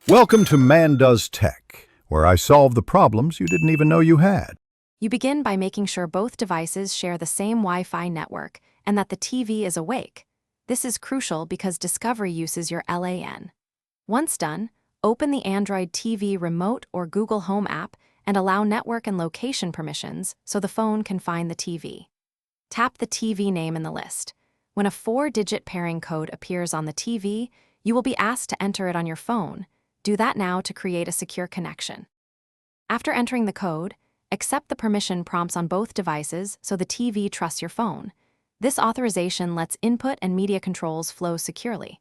Welcome to Man Does Tech, where I solve the problems you didn't even know you had. You begin by making sure both devices share the same Wi-Fi network and that the TV is awake. This is crucial because Discovery uses your LAN. Once done, open the Android TV Remote or Google Home app and allow network and location permissions so the phone can find the TV. Tap the TV name in the list. When a 4-digit pairing code appears on the TV, you will be asked to enter it on your phone. Do that now to create a secure connection. After entering the code, accept the permission prompts on both devices so the TV trusts your phone. This authorization lets input and media controls flow securely.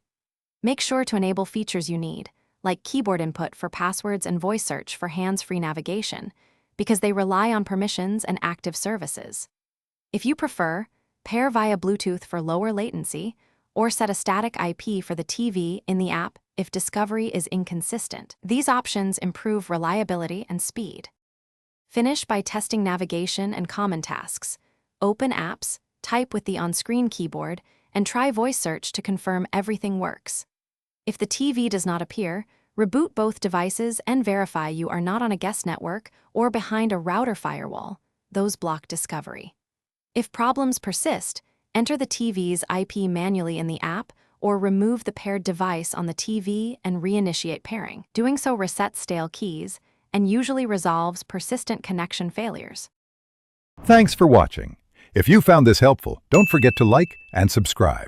Make sure to enable features you need, like keyboard input for passwords and voice search for hands-free navigation, because they rely on permissions and active services. If you prefer, pair via Bluetooth for lower latency, or set a static IP for the TV in the app if Discovery is inconsistent. These options improve reliability and speed. Finish by testing navigation and common tasks. Open apps, type with the on-screen keyboard, and try voice search to confirm everything works. If the TV does not appear, reboot both devices and verify you are not on a guest network or behind a router firewall. Those block Discovery. If problems persist, enter the TV's IP manually in the app or remove the paired device on the TV and reinitiate pairing. Doing so resets stale keys and usually resolves persistent connection failures. Thanks for watching. If you found this helpful, don't forget to like and subscribe.